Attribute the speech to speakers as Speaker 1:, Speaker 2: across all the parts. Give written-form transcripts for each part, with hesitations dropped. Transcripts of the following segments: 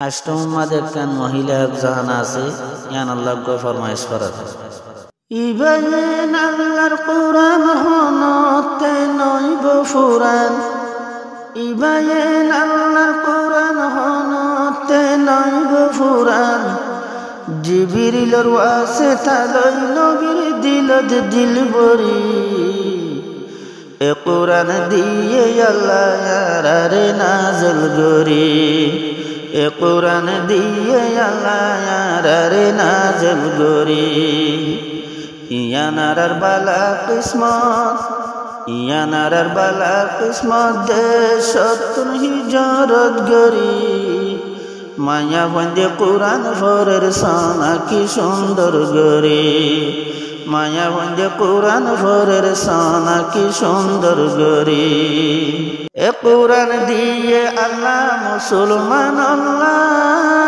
Speaker 1: अष्टमद एकन महिला जहान आसे यान अल्लाह को फरमाइश करत
Speaker 2: इबन अल्लाहर कुरान होनते नइब फुरान इबन अल्लाहर कुरान होनते नइब फुरान जिब्रीलर वासे तालय नबीर दिलद दिलबरी ए कुरान दिए अल्लाह यारे नाज़िल करी ए कुरान दिए अल्लाह यारे नाज़िल करी ইয়ানার বালা কিসমত দেশতুন হিজরত গরি মায়া বন্দে কুরআন ফরের সানা কি সুন্দর গরি মায়া বন্দে কুরআন ফরের সানা কি সুন্দর গরি এ কুরআন দিয়ে আল্লাহ মুসলমান আল্লাহ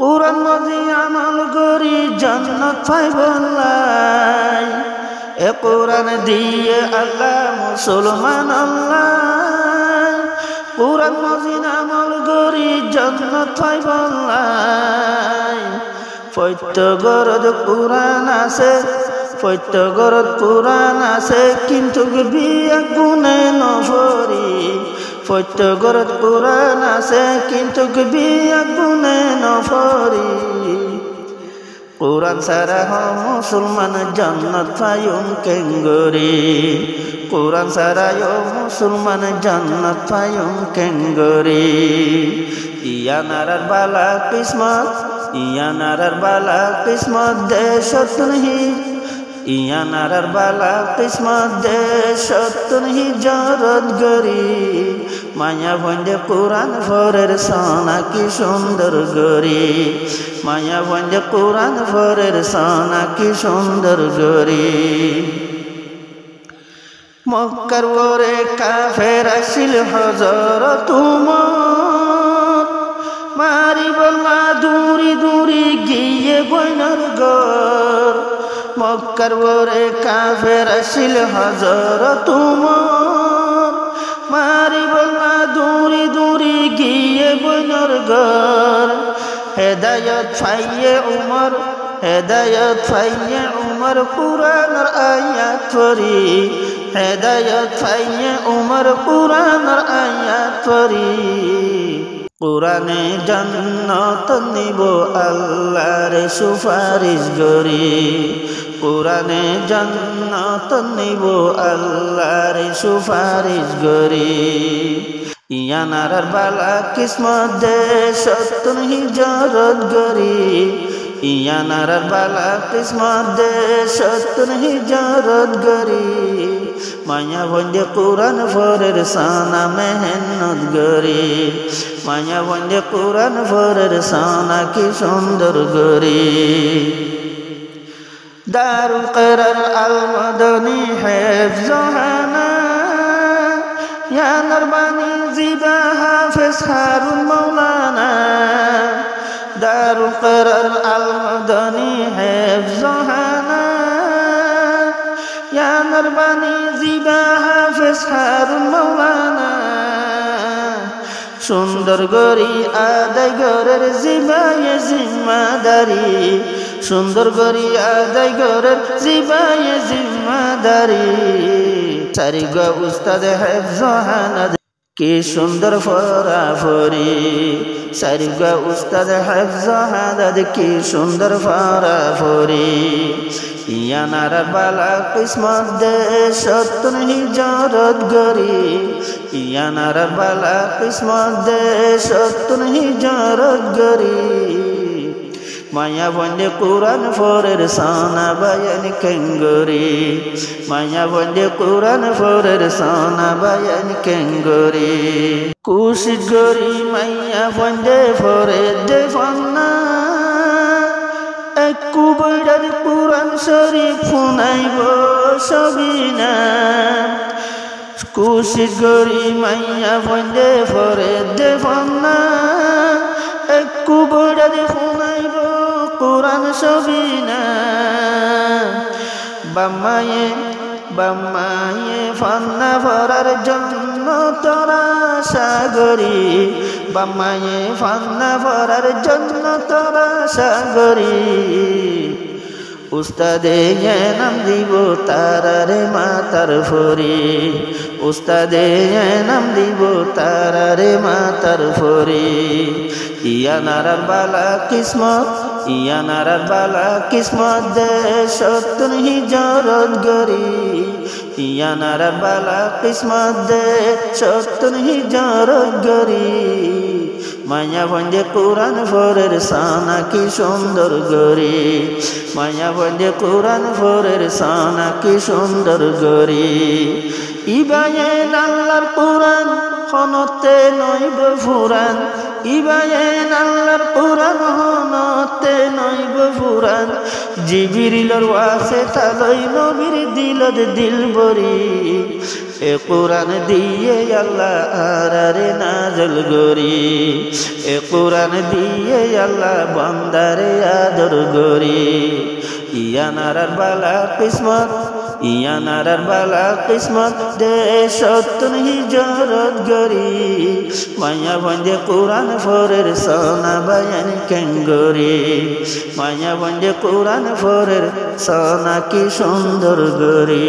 Speaker 2: কুরআন মজি আমল করি জান্নাত পাইবলাই এ কুরআন দিয়ে আল্লাহ মুসলমান আল্লাহ কুরআন মজি আমল করি জান্নাত পাইবলাই প্রত্যেকগরদ কুরআন আছে কিন্তু বিয়া গুনে নফরি প্রত্যেকগরদ কুরআন আছে কিন্তু বিয়া গুনে নফরি কুরআন সারা মুসলমান জান্নাত পায়ুম কেঙ্গরি কুরআন সারা মুসলমান জান্নাত পায়ুম কেঙ্গরি ইয়ানার বালা কিসমত দেশতুন ইয়ানার বালা কিসমত দেশতুন হিজরত গরি মায়া বন্দে কুরআন ফরের সানা কি সুন্দর গরি মায়া বন্দে কুরআন ফরের সানা কি সুন্দর গরি মক্কার ওরে কাফের আসিল হযরত উমর মারিবলা দূরি দূরি গিয়ে বইনার ঘর মক্কার ওরে কাফের আসিল হযরত উমর মারিবলা দূরি দূরি গিয়ে বইনার ঘর হেদায়েত পাইয়ে উমর কুরআনের আয়াত পড়ি হেদায়েত পাইয়ে উমর কুরআনের আয়াত পড়ি কুরআনে জান্নাত নিব আল্লাহর সুপারিশ করি কুরআনে জান্নাত নিব আল্লাহর সুপারিশ করি ইয়ানার বালা কিসমত দেশতুন হিজরত গরি ইয়ানার বালা কিসমত দেশতুন হিজরত গরি মায়া বন্দে কুরআন ফরের সানা মেহনত গরি মায়া বন্দে কুরআন ফরের সানা কি সুন্দর গরি দারুল কিরার আল মাদানী হিফজহানা ইয়া নরবানি জিবা হাফিজ হারুন মাওলানা দারুল কিরার আল মাদানী হিফজহানা ইয়া নরবানি জিবা হাফিজ হারুন মাওলানা সুন্দর গরি আদায় গরের জিবায়ে জিম্মাদারি সুন্দর গরি আদায় গরের জিবায়ে জিম্মাদারি চারিগা উস্তাদ হিফজহানা কি সুন্দর ফরাফরি চারিগা উস্তাদ হিফজহানা কি সুন্দর ফরাফরি ইয়ানার বালা কিসমত দেশতুন হিজরত গরি ইয়ানার বালা কিসমত দেশতুন হিজরত গরি মায়া বন্দে কুরআন ফরের সানা বায়ান কেঙ্গরি মায়া বন্দে কুরআন ফরের সানা বায়ান কেঙ্গরি কুশিত গরি মায়া বন্দে ফরে দেফনা একু বইরার কুরআন শরীফ শুনাইব সবিনা কুশিত গরি মাইয়া বন্দে ফরে দেফনা একু বইরার শুনাইব কুরআন সবিনা বাম্মায়ে ফান্না ফরার জন্য তোরা সাগরি বাম্মায়ে ফান্না ভরার জন্য তোরা সাগরি উস্তাদে নাম দিব তারারে মাতার ফরি উস্তাদে নাম দিব তারারে মাতার ফরি ইয়া নারার বালা কিসমত ইয়া নারার বালা কিসমত দে সত্তর হিজরত গরি ইয়া নারার বালা কিসমত দে সত্তর হিজরত গরি মায়া বন্দে কোরআন ফরের সানা কি সুন্দর গরি মায়া বন্দে কোরআন ফরের সানা কি সুন্দর গরি ইবায়েন আল্লাহর কোরআন হনতে নইব ফুরান ইবায়েন আল্লাহর কোরআন হনতে নইব ফুরান জিবরিলের ওয়াসে তালই নবীর দিলত দিল বরি এ কোরআন দিয়ে আল্লাহ আরারে নাজল গরি এ কোরআন দিয়ে আল্লাহ বান্দারে আদর গরি ইয়া নারার বালা কিসমত ইয়া নারার বালা কিসমত দে সত্তর হিজরত গরি মায়া বন্দে কোরআন ফরের সোনা বায়ান কেঙ্গরি মায়া বন্দে কোরআন ফরের সোনা কি সুন্দর গরি।